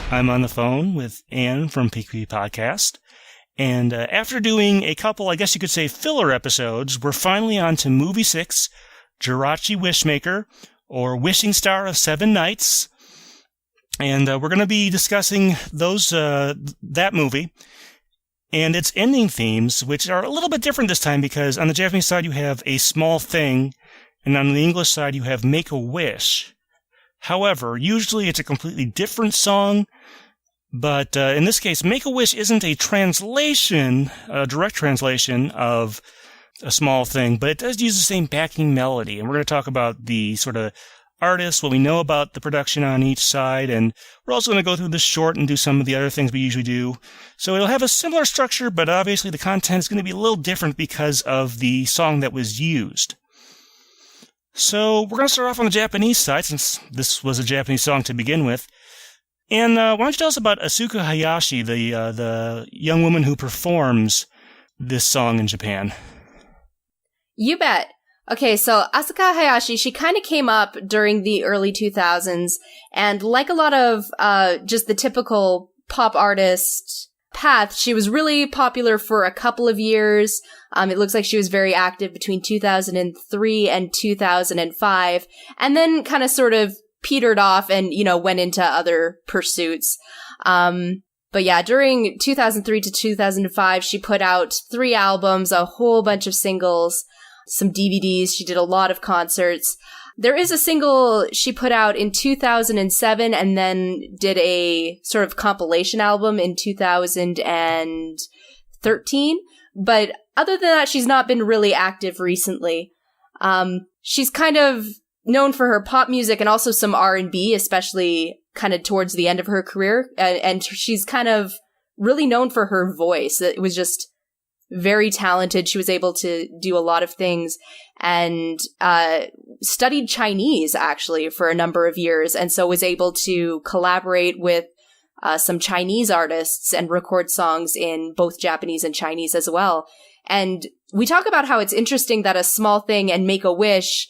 I'm on the phone with Anne from Pikapi Podcast. And after doing a couple, I guess you could say, filler episodes, we're finally on to Movie 6, Jirachi Wishmaker, or Wishing Star of Seven Nights. And we're going to be discussing that movie and its ending themes, which are a little bit different this time because on the Japanese side you have A Small Thing, and on the English side you have Make a Wish. However, usually it's a completely different song, but in this case, Make a Wish isn't a translation, a direct translation of A Small Thing, but it does use the same backing melody, and we're going to talk about the sort of artists, what we know about the production on each side, and we're also going to go through this short and do some of the other things we usually do. So it'll have a similar structure, but obviously the content is going to be a little different because of the song that was used. So we're going to start off on the Japanese side, since this was a Japanese song to begin with. And why don't you tell us about Asuka Hayashi, the young woman who performs this song in Japan? You bet. Okay, so Asuka Hayashi, she kind of came up during the early 2000s, and like a lot of just the typical pop artist path, she was really popular for a couple of years. It looks like she was very active between 2003 and 2005, and then kind of sort of petered off and, went into other pursuits. But yeah, during 2003 to 2005, she put out 3 albums, a whole bunch of singles, some DVDs. She did a lot of concerts. There is a single she put out in 2007 and then did a sort of compilation album in 2013. But other than that, she's not been really active recently. She's kind of known for her pop music and also some R&B, especially kind of towards the end of her career. And she's kind of really known for her voice. It was just very talented. She was able to do a lot of things and studied Chinese, actually, for a number of years. And so was able to collaborate with some Chinese artists and record songs in both Japanese and Chinese as well. And we talk about how it's interesting that A Small Thing and Make a Wish,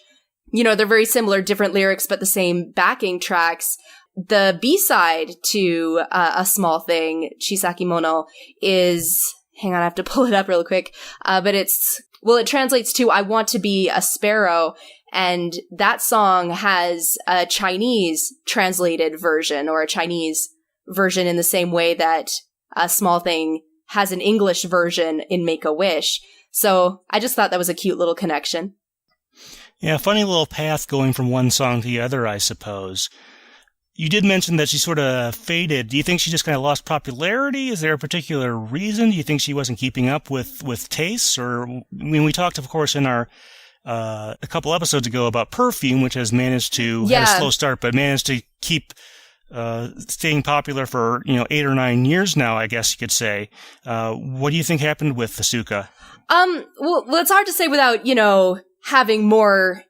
they're very similar, different lyrics, but the same backing tracks. The B-side to A Small Thing, Chisaki Mono, is, hang on, I have to pull it up real quick, but it translates to I Want to Be a Sparrow, and that song has a Chinese translated version, or a Chinese version in the same way that A Small Thing has an English version in Make a Wish. So I just thought that was a cute little connection. Yeah, funny little path going from one song to the other, I suppose. You did mention that she sort of faded. Do you think she just kind of lost popularity? Is there a particular reason? Do you think she wasn't keeping up with tastes? Or, we talked, of course, in our a couple episodes ago about Perfume, which has managed to had a slow start, but managed to keep staying popular for 8 or 9 years now, I guess you could say. What do you think happened with Asuka? Well, it's hard to say without having more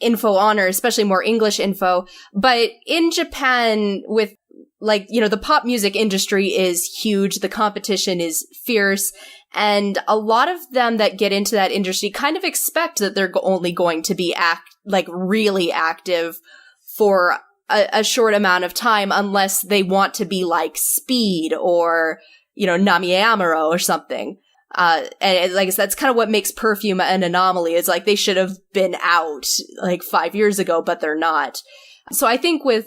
info on her, especially more English info. But in Japan, with the pop music industry is huge. The competition is fierce. And a lot of them that get into that industry kind of expect that they're only going to be really active for a short amount of time, unless they want to be like Speed or, Namie Amuro or something. And like I said, that's kind of what makes Perfume an anomaly. It's like they should have been out 5 years ago, but they're not. So I think with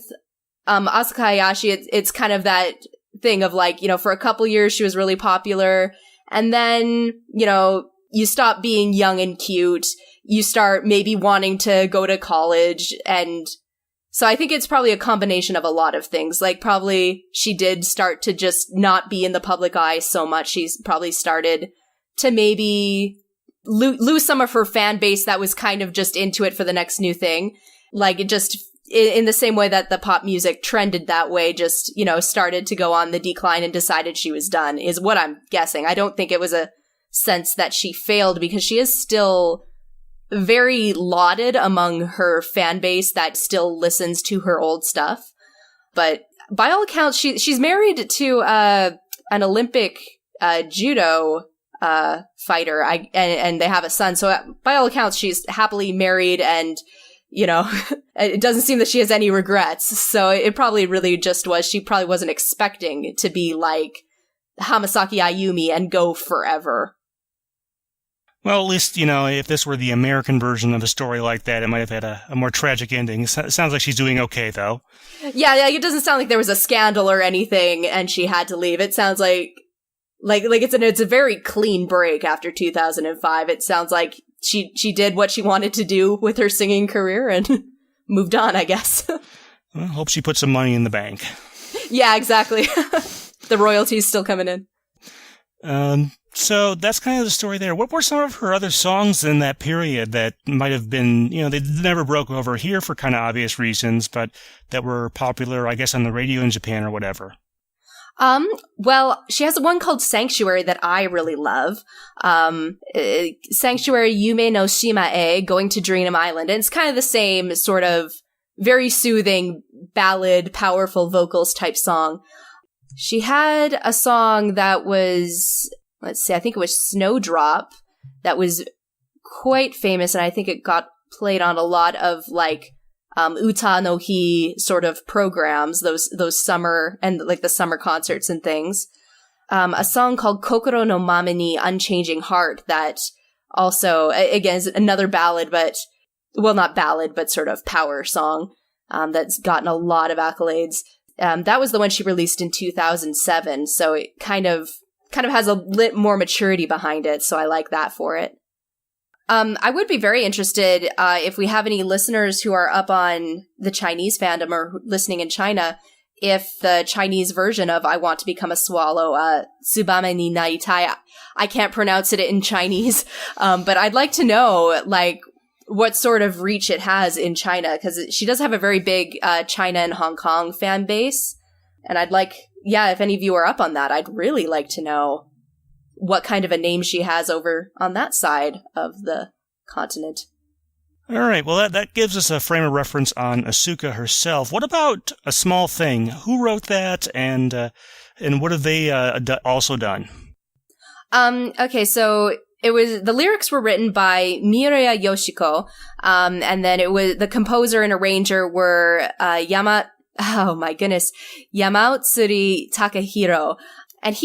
Asuka Hayashi, it's kind of that thing of for a couple years she was really popular, and then you stop being young and cute. You start maybe wanting to go to college, and so I think it's probably a combination of a lot of things. Probably she did start to just not be in the public eye so much. She's probably started to maybe lose some of her fan base that was kind of just into it for the next new thing. It just, in the same way that the pop music trended that way, just, started to go on the decline and decided she was done, is what I'm guessing. I don't think it was a sense that she failed, because she is still very lauded among her fan base that still listens to her old stuff. But by all accounts, she's married to an Olympic judo fighter, and they have a son. So by all accounts, she's happily married and it doesn't seem that she has any regrets. So it probably really just was, she probably wasn't expecting to be like Hamasaki Ayumi and go forever. Well, at least, if this were the American version of a story like that, it might have had a more tragic ending. It sounds like she's doing okay, though. Yeah, it doesn't sound like there was a scandal or anything and she had to leave. It sounds like it's a very clean break after 2005. It sounds like she did what she wanted to do with her singing career and moved on, I guess. Well, hope she put some money in the bank. Yeah, exactly. The royalties still coming in. So that's kind of the story there. What were some of her other songs in that period that might have been, they never broke over here for kind of obvious reasons, but that were popular, I guess, on the radio in Japan or whatever? Well, she has one called Sanctuary that I really love. Sanctuary Yume no Shima-e, Going to Dream Island. And it's kind of the same sort of very soothing ballad, powerful vocals type song. She had a song that was, let's see, I think it was Snowdrop, that was quite famous, and I think it got played on a lot of Uta no Hi sort of programs, those summer and the summer concerts and things. A song called Kokoro no Mame ni Unchanging Heart that also, again, is another ballad, not ballad, but sort of power song, that's gotten a lot of accolades. That was the one she released in 2007, so it kind of has a lit more maturity behind it, so I like that for it. I would be very interested if we have any listeners who are up on the Chinese fandom or listening in China, if the Chinese version of I Want to Become a Swallow, Tsubame ni Naritai, I can't pronounce it in Chinese, but I'd like to know, what sort of reach it has in China, because she does have a very big China and Hong Kong fan base, and if any of you are up on that, I'd really like to know what kind of a name she has over on that side of the continent. All right, well, that gives us a frame of reference on Asuka herself. What about A Small Thing? Who wrote that, and what have they also done? Okay, so the lyrics were written by Mireya Yoshiko, and then it was the composer and arranger were Yamautsuri Takahiro, and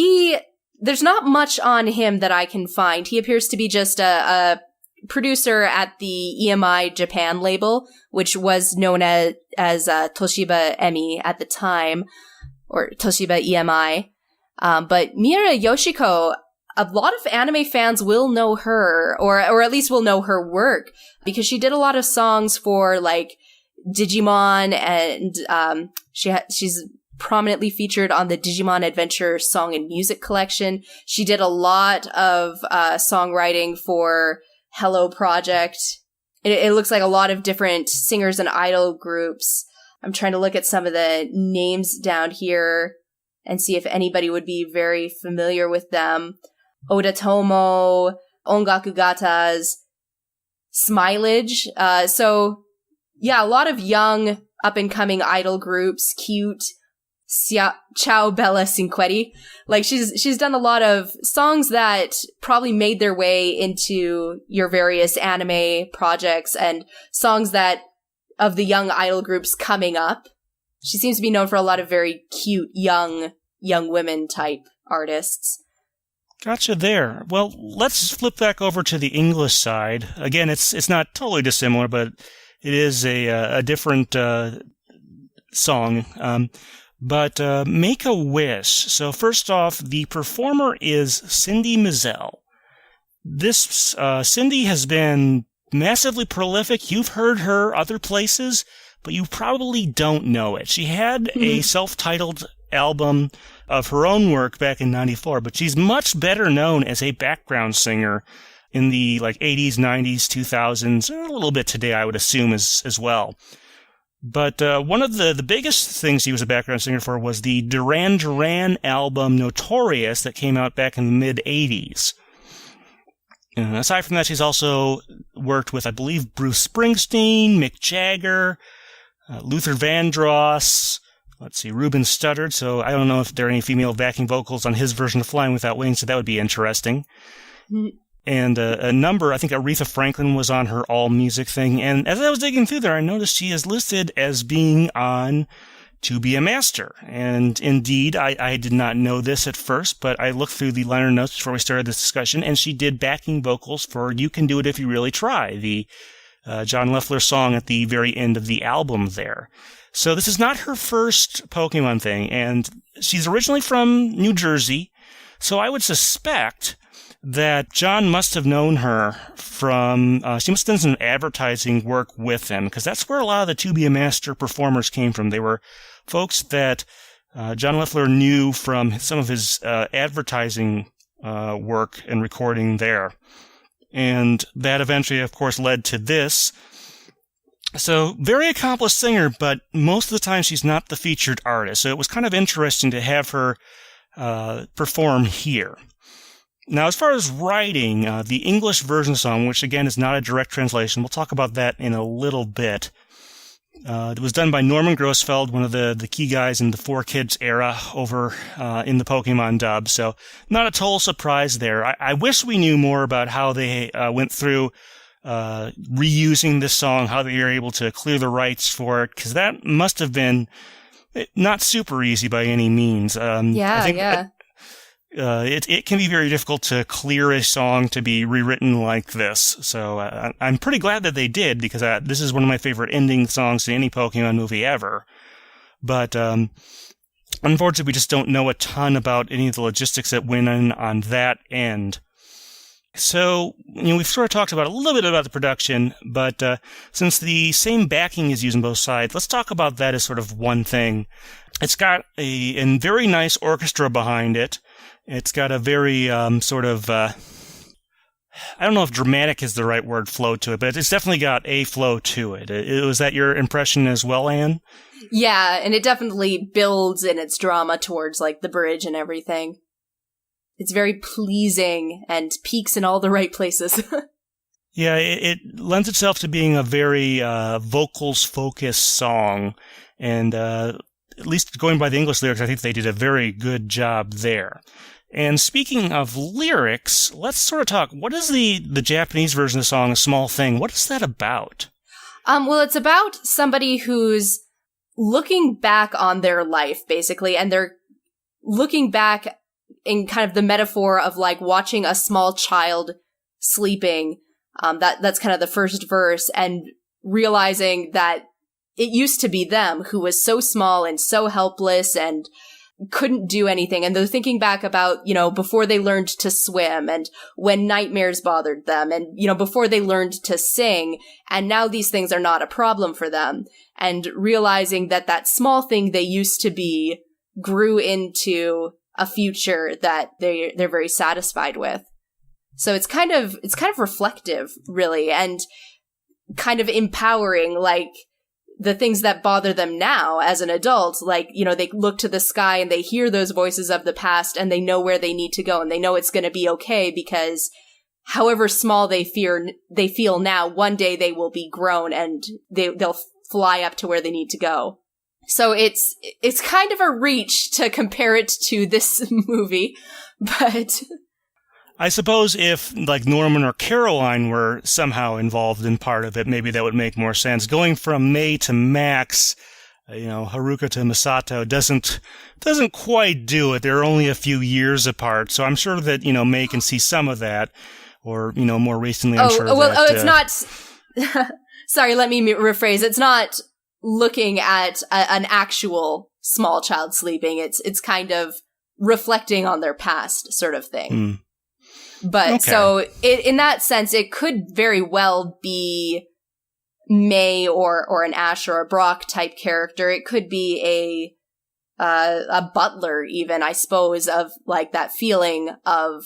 there's not much on him that I can find. He appears to be just a producer at the EMI Japan label, which was known as Toshiba Emi at the time, or Toshiba EMI. But Mireya Yoshiko, a lot of anime fans will know her, or at least will know her work, because she did a lot of songs for Digimon, and she's prominently featured on the Digimon Adventure Song and Music Collection. She did a lot of songwriting for Hello Project. It looks like a lot of different singers and idol groups. I'm trying to look at some of the names down here and see if anybody would be very familiar with them. Oda Tomo, Ongaku Gatas, Smilage. So, yeah, a lot of young, up-and-coming idol groups, cute. Ciao Bella Cinquetti. She's done a lot of songs that probably made their way into your various anime projects, and songs that of the young idol groups coming up. She seems to be known for a lot of very cute young women type artists. Gotcha there. Well, let's flip back over to the English side. Again, it's not totally dissimilar, but it is a different song. But Make a Wish. So first off, the performer is Cindy Mizell. This Cindy has been massively prolific. You've heard her other places, but you probably don't know it. She had a self-titled album of her own work back in 94, but she's much better known as a background singer in the 80s, 90s, 2000s, a little bit today, I would assume, as well. But one of the biggest things he was a background singer for was the Duran Duran album Notorious that came out back in the mid-80s. Aside from that, she's also worked with, I believe, Bruce Springsteen, Mick Jagger, Luther Vandross, Ruben Studdard, so I don't know if there are any female backing vocals on his version of Flying Without Wings, so that would be interesting. And a number, I think Aretha Franklin was on her all music thing. And as I was digging through there, I noticed she is listed as being on To Be a Master. And indeed, I did not know this at first, but I looked through the liner notes before we started this discussion, and she did backing vocals for You Can Do It If You Really Try, the John Leffler song at the very end of the album there. So this is not her first Pokemon thing, and she's originally from New Jersey, so I would suspect that John must have known her from, she must have done some advertising work with him, because that's where a lot of the To Be a Master performers came from. They were folks that John Leffler knew from some of his advertising work and recording there. And that eventually, of course, led to this. So, very accomplished singer, but most of the time she's not the featured artist. So it was kind of interesting to have her perform here. Now, as far as writing, the English version of the song, which again is not a direct translation, we'll talk about that in a little bit. It was done by Norman Grossfeld, one of the key guys in the 4Kids era over in the Pokemon dub. So not a total surprise there. I wish we knew more about how they went through reusing this song, how they were able to clear the rights for it, because that must have been not super easy by any means. It can be very difficult to clear a song to be rewritten like this. So I'm pretty glad that they did, because this is one of my favorite ending songs to any Pokemon movie ever. But unfortunately, we just don't know a ton about any of the logistics that went on that end. So, we've sort of talked about a little bit about the production, but since the same backing is used on both sides, let's talk about that as sort of one thing. It's got a very nice orchestra behind it. It's got a very sort of, I don't know if dramatic is the right word, flow to it, but it's definitely got a flow to it. Was that your impression as well, Anne? Yeah, and it definitely builds in its drama towards, like, the bridge and everything. It's very pleasing and peaks in all the right places. Yeah, it lends itself to being a very vocals-focused song, and at least going by the English lyrics, I think they did a very good job there. And speaking of lyrics, let's sort of talk, what is the Japanese version of the song, A Small Thing? What is that about? Well, it's about somebody who's looking back on their life, basically, and they're looking back in kind of the metaphor of, like, watching a small child sleeping. That's kind of the first verse, and realizing that it used to be them who was so small and so helpless and couldn't do anything. And they're thinking back about, before they learned to swim and when nightmares bothered them and, before they learned to sing. And now these things are not a problem for them. And realizing that small thing they used to be grew into a future that they're very satisfied with. So it's kind of reflective, really, and kind of empowering, like, the things that bother them now as an adult. Like, they look to the sky and they hear those voices of the past and they know where they need to go and they know it's going to be okay, because however small they feel now, one day they will be grown and they'll fly up to where they need to go. So it's kind of a reach to compare it to this movie, but I suppose if, like, Norman or Caroline were somehow involved in part of it, maybe that would make more sense. Going from May to Max, Haruka to Masato doesn't quite do it. They're only a few years apart, so I'm sure that, May can see some of that, or, more recently, I'm sure it's not... Sorry, let me rephrase. It's not looking at an actual small child sleeping. It's kind of reflecting on their past, sort of thing. Mm. But okay. So in that sense, it could very well be May or an Ash or a Brock type character. It could be a butler, even, I suppose, of, like, that feeling of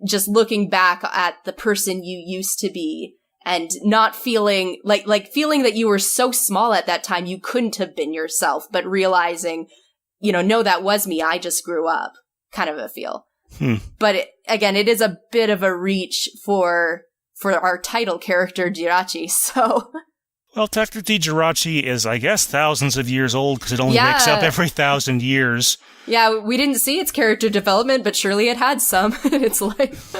just looking back at the person you used to be and not feeling like feeling that you were so small at that time you couldn't have been yourself, but realizing, no, that was me. I just grew up, kind of a feel. But again, it is a bit of a reach for our title character, Jirachi, so... Well, technically, Jirachi is, I guess, thousands of years old, because it only wakes up every 1,000 years. Yeah, we didn't see its character development, but surely it had some in its life.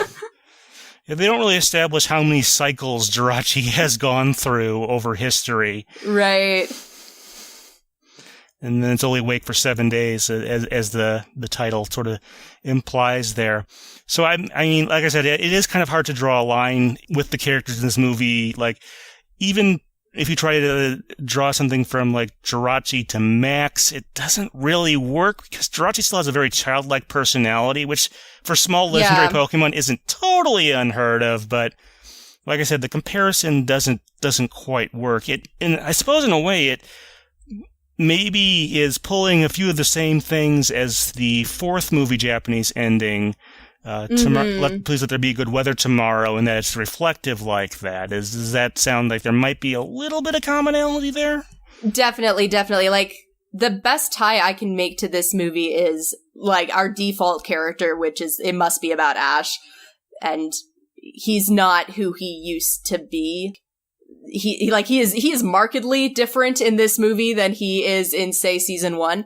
They don't really establish how many cycles Jirachi has gone through over history. Right. And then it's only awake for 7 days, as the title sort of implies there. So, I mean, like I said, it is kind of hard to draw a line with the characters in this movie. Like, even if you try to draw something from, like, Jirachi to Max, it doesn't really work, because Jirachi still has a very childlike personality, which, for small legendary Pokemon, isn't totally unheard of, but, like I said, the comparison doesn't quite work. And I suppose, in a way, it maybe is pulling a few of the same things as the fourth movie Japanese ending, Please Let There Be Good Weather Tomorrow, and that it's reflective like that. Does that sound like there might be a little bit of commonality there? Definitely. Like, the best tie I can make to this movie is, like, our default character, which is, it must be about Ash, and he's not who he used to be. He is markedly different in this movie than he is in, say, season 1.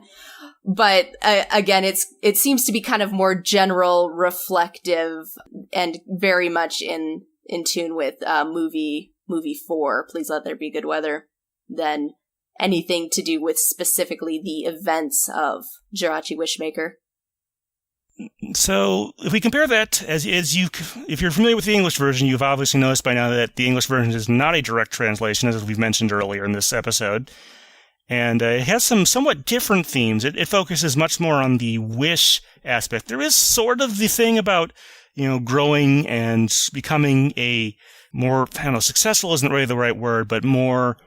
But again, it seems to be kind of more general, reflective, and very much in tune with movie 4, Please Let There Be Good Weather, than anything to do with specifically the events of Jirachi Wishmaker. So, if we compare that, if you're familiar with the English version, you've obviously noticed by now that the English version is not a direct translation, as we've mentioned earlier in this episode. And it has some somewhat different themes. It focuses much more on the wish aspect. There is sort of the thing about, growing and becoming a more, successful isn't really the right word, but more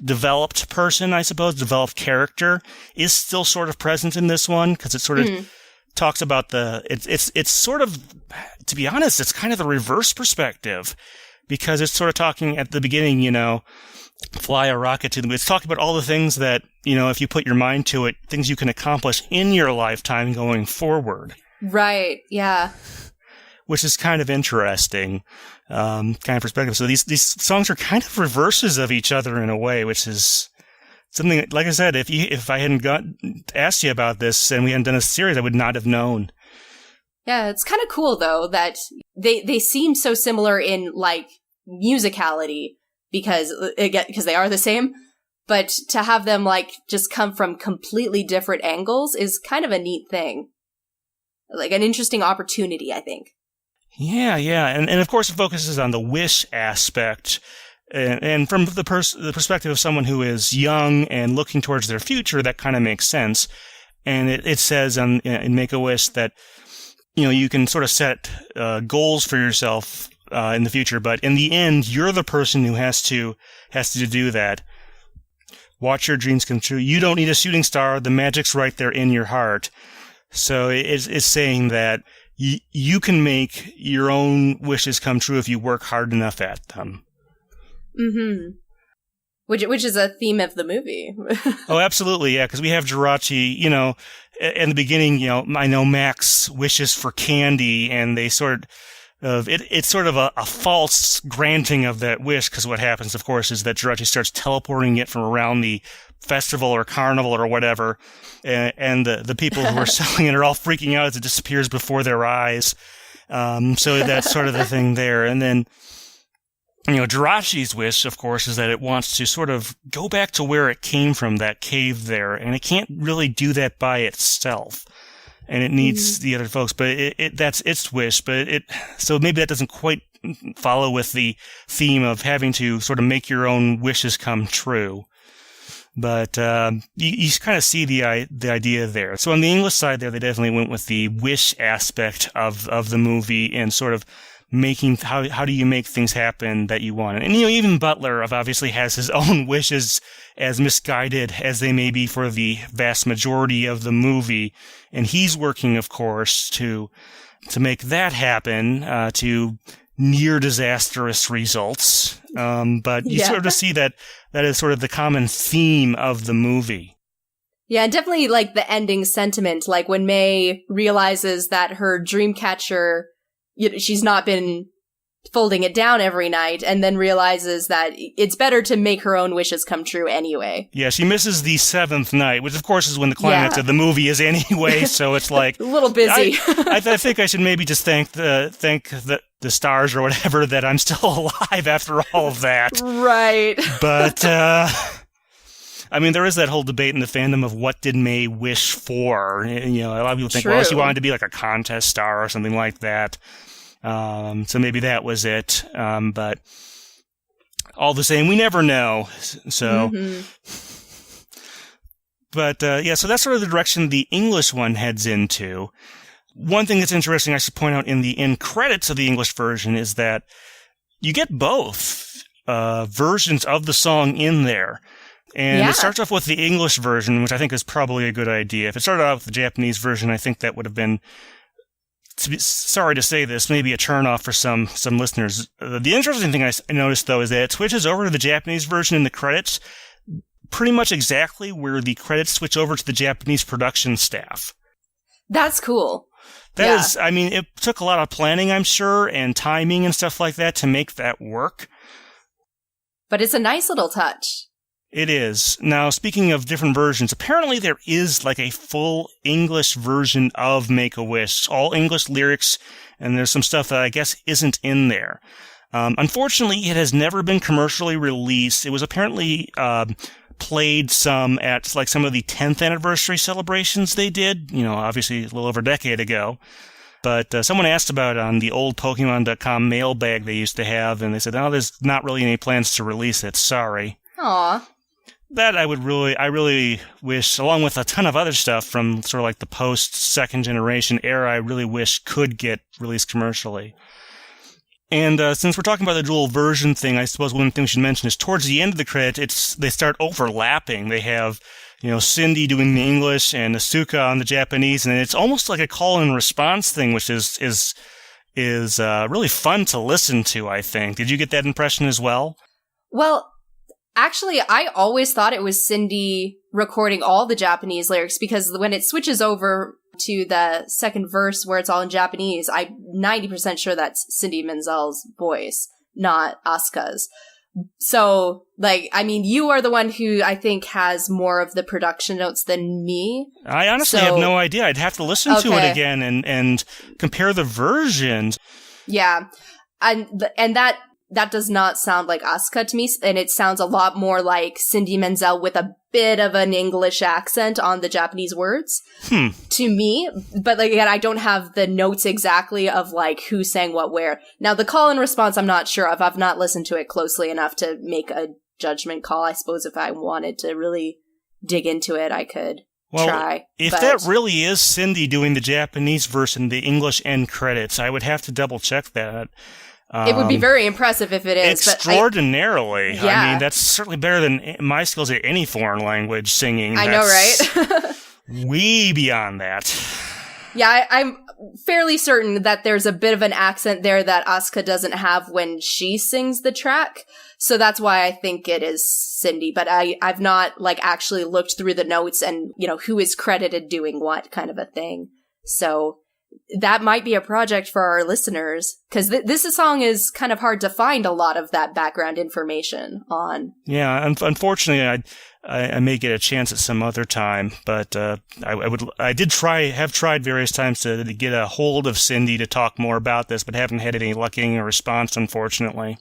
developed person, I suppose, developed character is still sort of present in this one, because it sort of talks about it's sort of, to be honest, it's kind of the reverse perspective, because it's sort of talking at the beginning, fly a rocket to the moon. It's talking about all the things that, if you put your mind to it, things you can accomplish in your lifetime going forward. Right, yeah. Which is kind of interesting, kind of perspective. So these songs are kind of reverses of each other in a way, which is something that, like I said, if I hadn't asked you about this and we hadn't done a series, I would not have known. Yeah, it's kind of cool, though, that they seem so similar in, like, musicality, because they are the same, but to have them, like, just come from completely different angles is kind of a neat thing. Like, an interesting opportunity, I think. Yeah. And of course it focuses on the wish aspect, and from the perspective of someone who is young and looking towards their future, that kind of makes sense. And it says in Make-A-Wish that, you can sort of set goals for yourself in the future, but in the end, you're the person who has to do that. Watch your dreams come true. You don't need a shooting star. The magic's right there in your heart. So it's saying that you can make your own wishes come true if you work hard enough at them. Mm-hmm. Which is a theme of the movie. Oh, absolutely, yeah, because we have Jirachi, in the beginning, I know Max wishes for candy, and they sort of, it's sort of a false granting of that wish, because what happens, of course, is that Jirachi starts teleporting it from around the festival or carnival or whatever, and the people who are selling it are all freaking out as it disappears before their eyes. So that's sort of the thing there. And then, Jirachi's wish, of course, is that it wants to sort of go back to where it came from, that cave there, and it can't really do that by itself. And it needs the other folks, but that's its wish, so maybe that doesn't quite follow with the theme of having to sort of make your own wishes come true. But you kind of see the idea there. So on the English side there, they definitely went with the wish aspect of the movie, and sort of making, how do you make things happen that you want? And, even Butler obviously has his own wishes, as misguided as they may be for the vast majority of the movie. And he's working, of course, to make that happen, to near disastrous results. But you sort of see that is sort of the common theme of the movie. Yeah, and definitely, like, the ending sentiment, like when May realizes that her dream catcher, she's not been folding it down every night, and then realizes that it's better to make her own wishes come true anyway. Yeah, she misses the 7th night, which of course is when the climax of the movie is anyway, so it's like... a little busy. I think I should maybe just thank the stars or whatever that I'm still alive after all of that. Right. But, I mean, there is that whole debate in the fandom of what did May wish for. You know, a lot of people think, well, she wanted to be like a contest star or something like that. So maybe that was it. But all the same, we never know. So, but so that's sort of the direction the English one heads into. One thing that's interesting, I should point out in the end credits of the English version is that you get both versions of the song in there. And it starts off with the English version, which I think is probably a good idea. If it started out with the Japanese version, I think that would have been, sorry to say this, maybe a turnoff for some listeners. The interesting thing I noticed, though, is that it switches over to the Japanese version in the credits pretty much exactly where the credits switch over to the Japanese production staff. That's cool. That is, I mean, it took a lot of planning, I'm sure, and timing and stuff like that to make that work. But it's a nice little touch. It is. Now, speaking of different versions, apparently there is like a full English version of Make-A-Wish, all English lyrics, and there's some stuff that I guess isn't in there. Unfortunately, it has never been commercially released. It was apparently played some at like some of the 10th anniversary celebrations they did, you know, obviously a little over a decade ago. But someone asked about it on the old Pokemon.com mailbag they used to have, and they said, oh, there's not really any plans to release it. Sorry. Aw. That I really wish, along with a ton of other stuff from sort of like the post-second generation era, I really wish could get released commercially. And since we're talking about the dual version thing, I suppose one thing we should mention is towards the end of the credits, they start overlapping. They have, you know, Cindy doing the English and Asuka on the Japanese, and it's almost like a call and response thing, which is really fun to listen to, I think. Did you get that impression as well? Well, actually, I always thought it was Cindy recording all the Japanese lyrics, because when it switches over to the second verse where it's all in Japanese, I'm 90% sure that's Cindy Menzel's voice, not Asuka's. So, like, I mean, you are the one who I think has more of the production notes than me. I honestly have no idea. I'd have to listen to it again and compare the versions. Yeah. And that does not sound like Asuka to me, and it sounds a lot more like Cindy Menzel with a bit of an English accent on the Japanese words to me. But like, again, I don't have the notes exactly of like who sang what where. Now, the call and response, I'm not sure of. I've not listened to it closely enough to make a judgment call. I suppose if I wanted to really dig into it, I could try. If that really is Cindy doing the Japanese version, the English end credits, I would have to double check that. It would be very impressive if it is. Extraordinarily. But I mean, that's certainly better than my skills at any foreign language singing. I know, right? Way beyond that. Yeah, I'm fairly certain that there's a bit of an accent there that Asuka doesn't have when she sings the track. So that's why I think it is Cindy. But I've not like actually looked through the notes and, you know, who is credited doing what kind of a thing. So that might be a project for our listeners, because this song is kind of hard to find a lot of that background information on. Yeah, unfortunately, I may get a chance at some other time, but I have tried various times to get a hold of Cindy to talk more about this, but haven't had any luck getting a response, unfortunately.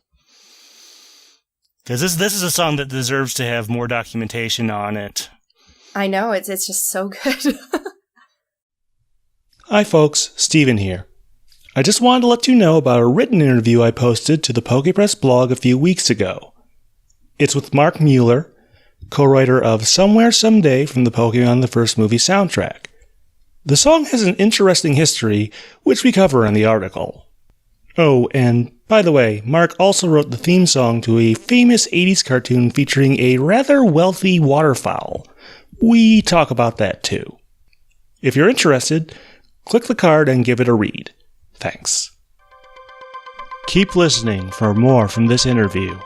Because this is a song that deserves to have more documentation on it. I know, it's just so good. Hi folks, Steven here. I just wanted to let you know about a written interview I posted to the pokepress blog a few weeks ago. It's with Mark Mueller, co-writer of Somewhere Someday from the Pokemon the First Movie soundtrack. The song has an interesting history, which we cover in the article. Oh, and by the way, Mark also wrote the theme song to a famous 80s cartoon featuring a rather wealthy waterfowl. We talk about that too. If you're interested, click the card and give it a read. Thanks. Keep listening for more from this interview.